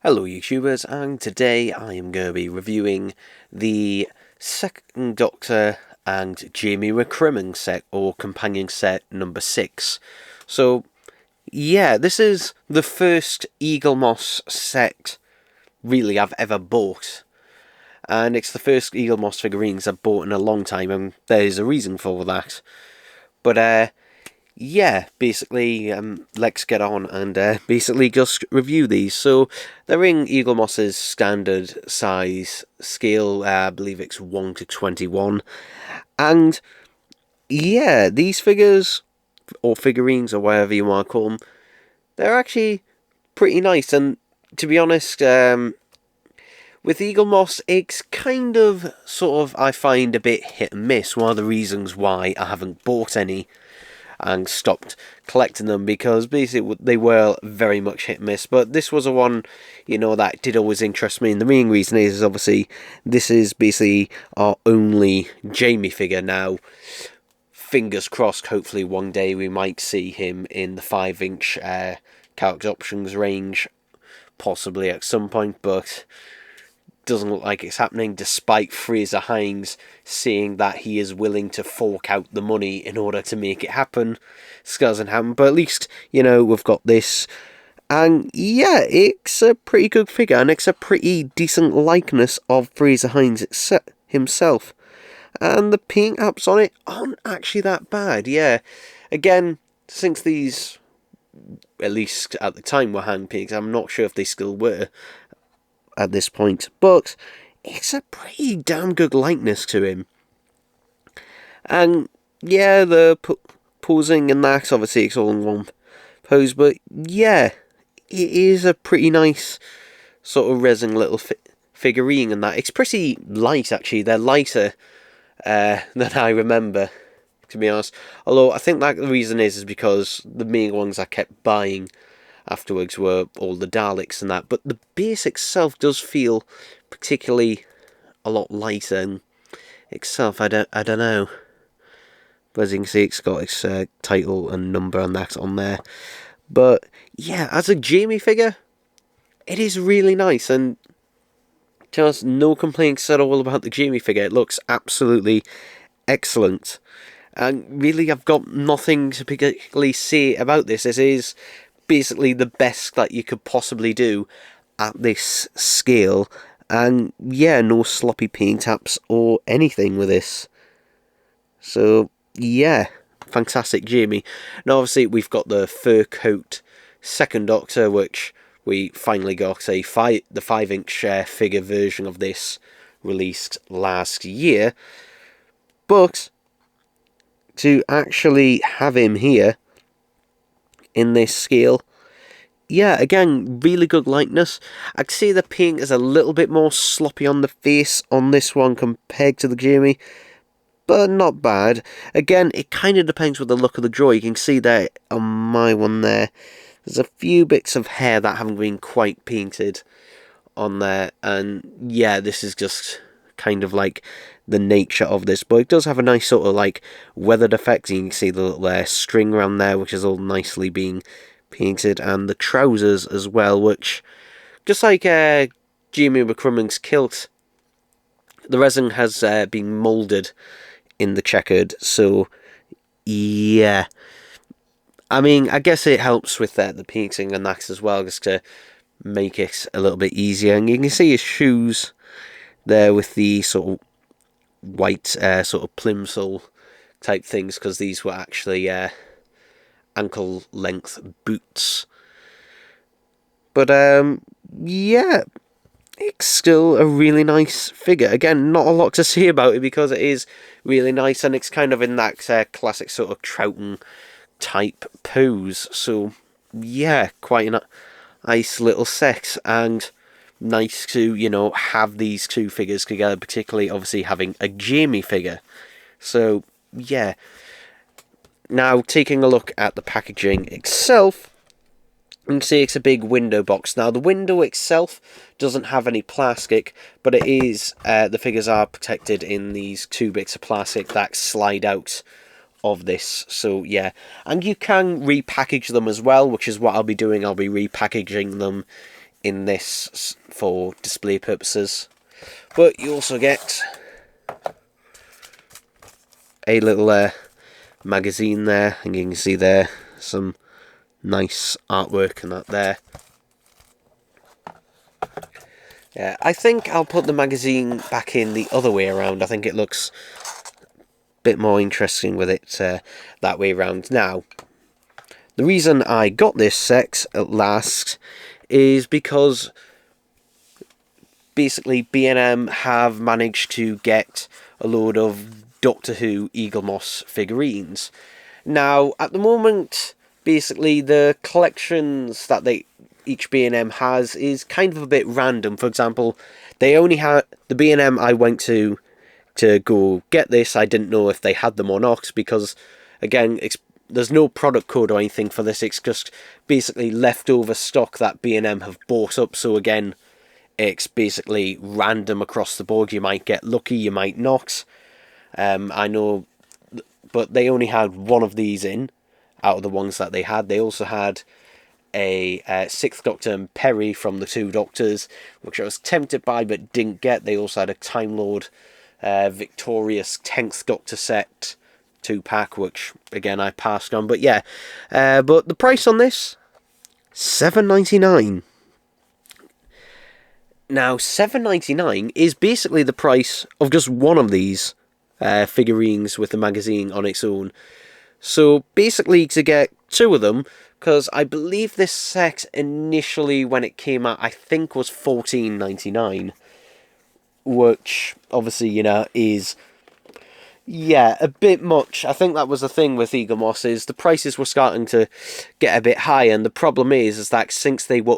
Hello YouTubers, and today I am going to be reviewing the Second Doctor and Jamie McCrimmon set, or companion set number 6. So yeah, this is the first Egalmoss set really I've ever bought. And it's the first Egalmoss figurines I've bought in a long time, and there's a reason for that. But yeah, basically, let's get on and basically just review these. So, they're in Egalmoss's standard size scale, I believe it's 1 to 21. And, yeah, these figures, or figurines, or whatever you want to call them, they're actually pretty nice. And, to be honest, with Egalmoss, it's kind of, I find a bit hit and miss. One of the reasons why I haven't bought any and stopped collecting them, because basically they were very much hit and miss. But this was a one, that did always interest me. And the main reason is obviously this is basically our only Jamie figure now. Fingers crossed, hopefully one day we might see him in the 5-inch character options range, possibly at some point, but doesn't look like it's happening, despite Fraser Hines saying that he is willing to fork out the money in order to make it happen. Still doesn't happen, but at least, we've got this. And yeah, it's a pretty good figure, and it's a pretty decent likeness of Fraser Hines himself. And the paint apps on it aren't actually that bad, yeah. Again, since these, at least at the time, were hand paints, I'm not sure if they still were at this point, but it's a pretty damn good likeness to him. And yeah, the posing and that, obviously it's all in one pose, but yeah, it is a pretty nice sort of resin little figurine, and that it's pretty light actually. They're lighter than I remember, to be honest, although I think that the reason is because the main ones I kept buying afterwards were all the Daleks and that, but the base itself does feel particularly a lot lighter and itself, I don't know. But as you can see, it's got its title and number and that on there. But yeah, as a Jamie figure, it is really nice, and just no complaints at all about the Jamie figure. It looks absolutely excellent. And really, I've got nothing to particularly say about this. This is basically the best that you could possibly do at this scale, and yeah, no sloppy paint apps or anything with this. So yeah, fantastic Jamie. Now obviously we've got the fur coat Second Doctor, which we finally got the 5-inch figure version of this released last year, but to actually have him here in this scale, yeah, again, really good likeness. I'd say the paint is a little bit more sloppy on the face on this one compared to the Jamie, but not bad. Again, it kind of depends with the look of the draw. You can see there on my one there, there's a few bits of hair that haven't been quite painted on there, and yeah, this is just kind of like the nature of this, but it does have a nice sort of like weathered effect. You can see the little string around there, which is all nicely being painted, and the trousers as well, which, just like Jamie McCrimmon's kilt, the resin has been moulded in the checkered, so yeah. I mean, I guess it helps with the painting and that as well, just to make it a little bit easier. And you can see his shoes there with the sort of white sort of plimsoll type things, because these were actually ankle length boots. But yeah, it's still a really nice figure. Again, not a lot to say about it because it is really nice, and it's kind of in that classic sort of Troughton type pose. So yeah, quite a nice little set, and nice to, have these two figures together, particularly obviously having a Jamie figure. So yeah. Now, taking a look at the packaging itself, you can see it's a big window box. Now, the window itself doesn't have any plastic, but it is, the figures are protected in these 2 bits of plastic that slide out of this. So yeah, and you can repackage them as well, which is what I'll be doing. I'll be repackaging them in this for display purposes. But you also get a little magazine there, and you can see there some nice artwork and that there. Yeah, I think I'll put the magazine back in the other way around. I think it looks a bit more interesting with it that way around. Now, the reason I got this set at last is because basically B&M have managed to get a load of Doctor Who Egalmoss figurines. Now, at the moment, basically the collections that each B&M has is kind of a bit random. For example, they only had the B&M I went to go get this. I didn't know if they had them or not because, again, there's no product code or anything for this. It's just basically leftover stock that B&M have bought up. So again, it's basically random across the board. You might get lucky, you might not. I know, but they only had one of these in out of the ones that they had. They also had a Sixth Doctor and Perry from the Two Doctors, which I was tempted by but didn't get. They also had a Time Lord Victorious 10th Doctor set 2-pack, which again I passed on. But yeah, but the price on this, $7.99. Now, $7.99 is basically the price of just one of these figurines with the magazine on its own. So basically, to get two of them, because I believe this set initially when it came out, I think was $14.99, which obviously, you know, is, yeah, a bit much. I think that was the thing with Egalmoss, is the prices were starting to get a bit high, and the problem is that since they were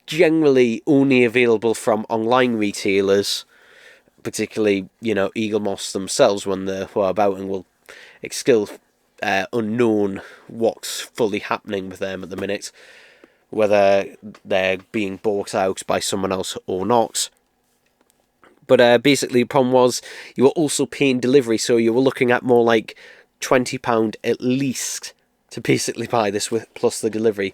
generally only available from online retailers, particularly, you know, Egalmoss themselves when they were about, and it's still unknown what's fully happening with them at the minute, whether they're being bought out by someone else or not. But basically the problem was you were also paying delivery, so you were looking at more like £20 at least to basically buy this with plus the delivery.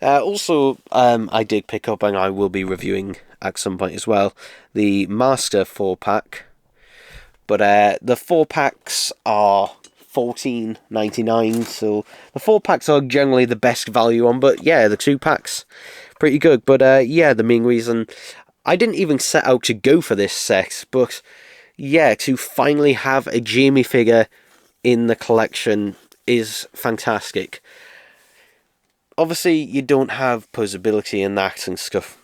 Also, I did pick up, and I will be reviewing at some point as well, the Master 4-pack. But the 4-packs are $14.99, so the 4-packs are generally the best value on. But yeah, the 2-packs, pretty good. But yeah, the main reason I didn't even set out to go for this set, but yeah, to finally have a Jamie figure in the collection is fantastic. Obviously, you don't have posability in that and stuff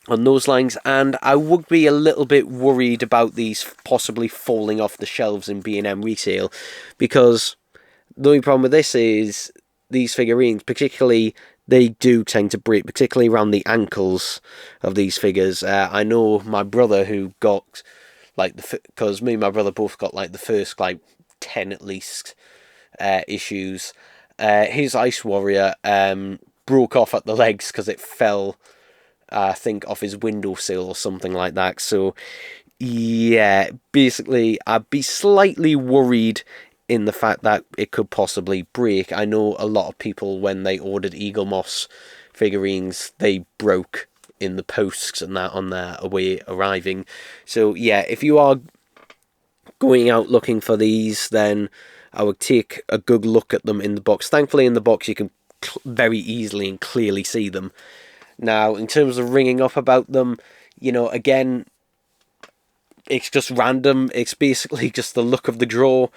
on those lines, and I would be a little bit worried about these possibly falling off the shelves in B&M retail, because the only problem with this is these figurines, particularly, they do tend to break, particularly around the ankles of these figures. I know my brother who got, like, because me and my brother both got, like, the first, like, 10 at least issues. His Ice Warrior broke off at the legs because it fell, I think, off his windowsill or something like that. So, yeah, basically, I'd be slightly worried in the fact that it could possibly break. I know a lot of people, when they ordered Egalmoss figurines, they broke in the posts and that on their way arriving. So, yeah, if you are going out looking for these, then I would take a good look at them in the box. Thankfully, in the box, you can very easily and clearly see them. Now, in terms of ringing up about them, you know, again, it's just random. It's basically just the look of the draw,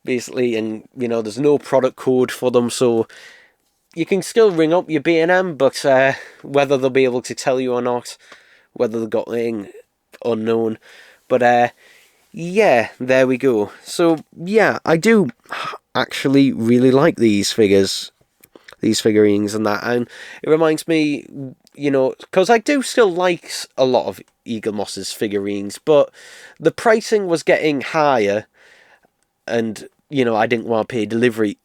basically, and, you know, there's no product code for them, so you can still ring up your B&M, but whether they'll be able to tell you or not, whether they've got anything, unknown. But yeah, there we go. So, yeah, I do actually really like these figures, these figurines and that, and it reminds me, you know, because I do still like a lot of Egalmoss's figurines, but the pricing was getting higher, and, you know, I didn't want to pay delivery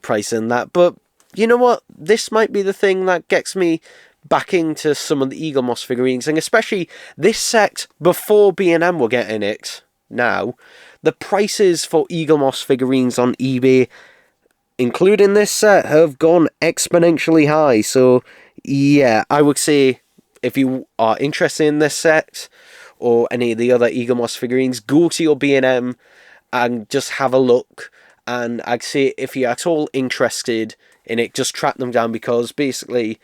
price in that, but you know what, this might be the thing that gets me back into some of the Egalmoss figurines, and especially this set before B&M were getting it. Now, the prices for Egalmoss figurines on eBay, including this set, have gone exponentially high. So, yeah, I would say if you are interested in this set or any of the other Egalmoss figurines, go to your B&M and just have a look. And I'd say if you're at all interested in it, just track them down, because basically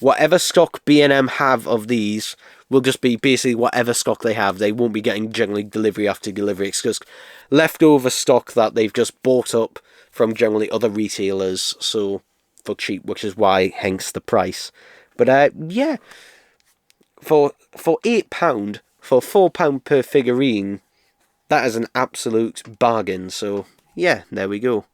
whatever stock B&M have of these will just be basically whatever stock they have. They won't be getting generally delivery after delivery. It's just leftover stock that they've just bought up from generally other retailers, so for cheap, which is why hence the price. But yeah, for £8, for £4 per figurine, that is an absolute bargain. So yeah, there we go.